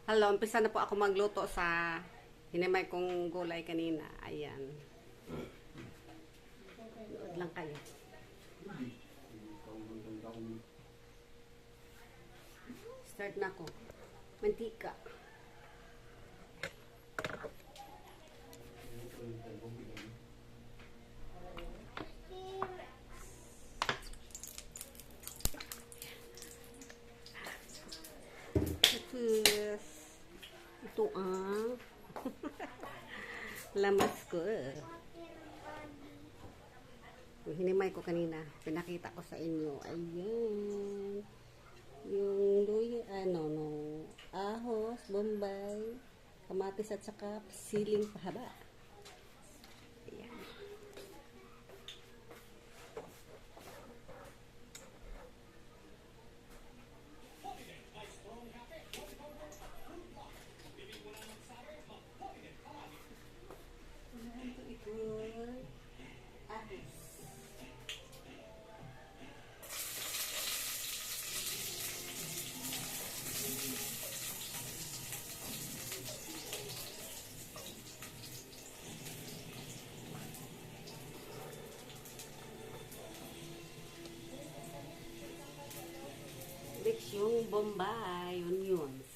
Hello, umpisa na po ako magluto sa hinimay kong gulay kanina. Ayan. Nood lang kayo. Start na ako. Mantika. Tapos, ito ang lamas ko. Yung hinimay ko kanina, pinakita ko sa inyo. Ayan. Yung luya, ahos, bombay, kamatis at saka siling pahaba. Ayan. Yung bombay, onions.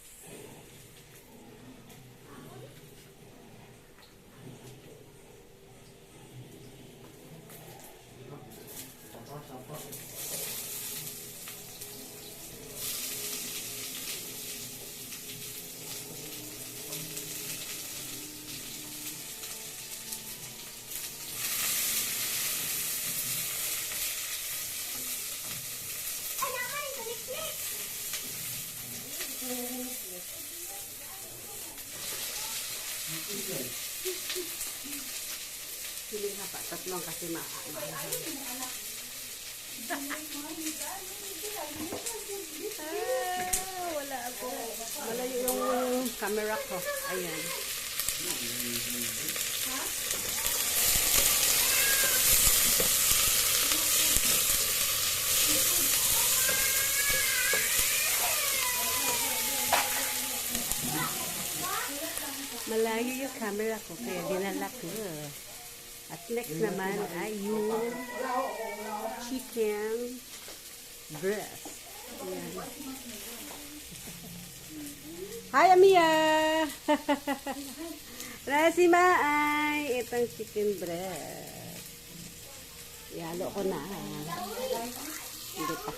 Siling haba, tatlong kasi mahal. Wala ako. Malayo yung camera ko. Ayan. Malayo yung camera ko, kaya dinala ko. At next naman ay yung chicken breast. Ayan. Hi, Amia! Rasima ay itong chicken breast. Ihalo ko na. Hindi pa.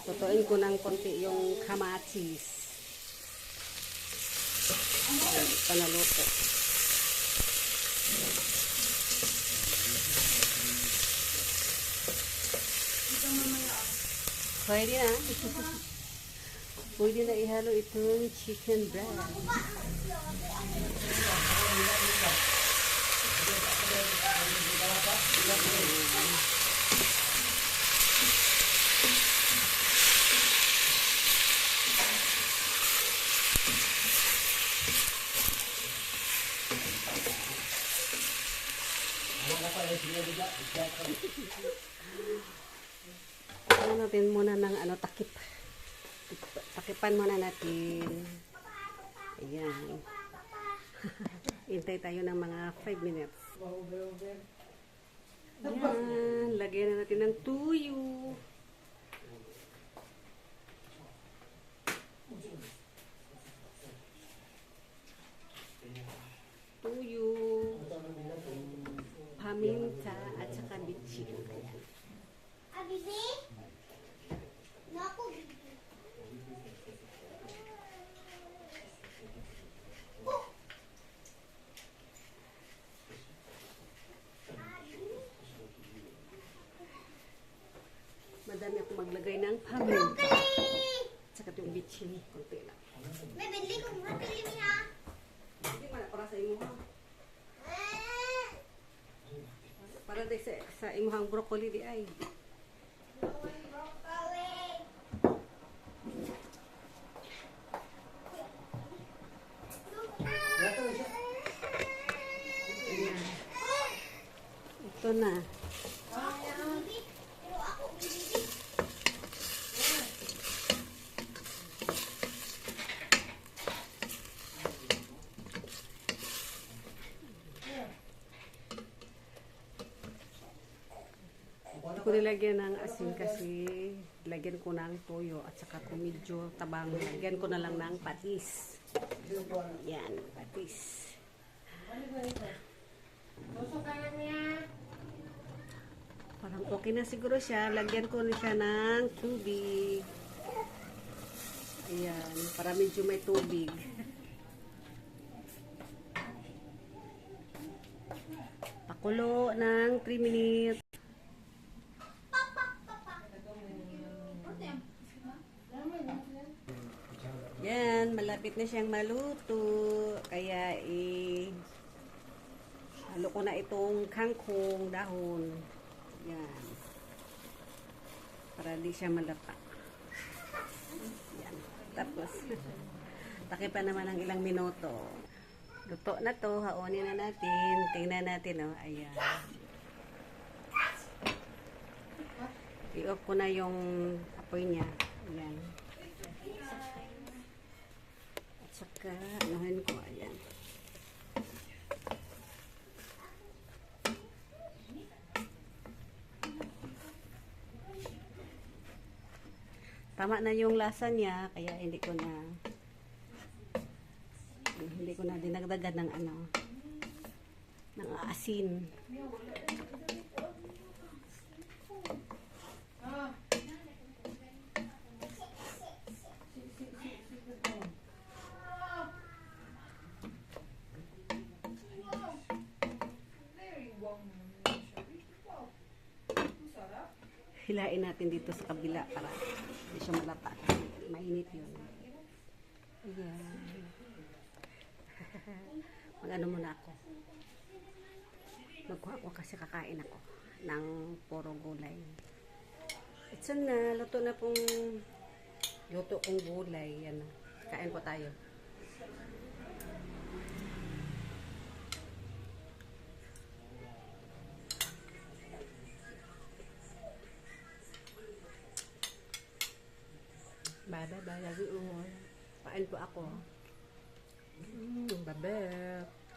Tutuin ko ng konti yung kamatis. Panaluto. Pwede na. Pwede na ihalo itong chicken breast. Ano natin muna ng takip. Takipan muna natin. Ayan. Hintay tayo ng mga 5 minutes. Ayan. Lagyan na natin ng tuyo. Tuyo. Paminta at saka bitchin. Ayan. Bibi? Naku, Bibi. Madami ako maglagay ng paminta. At saka yung bitchin. Kunti lang. May bili kong broccoli niya. Hindi man para sa imo ha. Para din sa imuhang broccoli di ay. Broccoli. Ito na. Pero ako, Bibi. ko nilagyan ng asin kasi lagyan ko ng toyo at saka kung medyo tabang, lagyan ko na lang ng patis. Yan, patis. Parang okay na siguro siya. Lagyan ko na siya ng tubig. Ayan, para medyo may tubig. Pakulo ng 3 minutes. Yan, malapit na siyang maluto. Kaya halo ko na itong kangkong dahon. Yan. Para di siya malata. Yan. Tapos, takipan naman ng ilang minuto. Luto na to. Haonin na natin. Tingnan natin, oh. Ayan. I-off ko na yung apoy niya. Ayan. At saka, anuhin ko. Ayan. Tama na yung lasa niya, kaya hindi ko na dinagdagan ng ng asin. Hilain natin dito sa kabila para hindi siya malata. Mainit yun. Ayan. Mag-ano muna ako. Magkuha ko kasi kakain ako ng puro gulay. Ito na. Luto na pong luto kong gulay. Yan. Kain po tayo. Bye-bye. Lagi umol. Kain po ako. Bye-bye.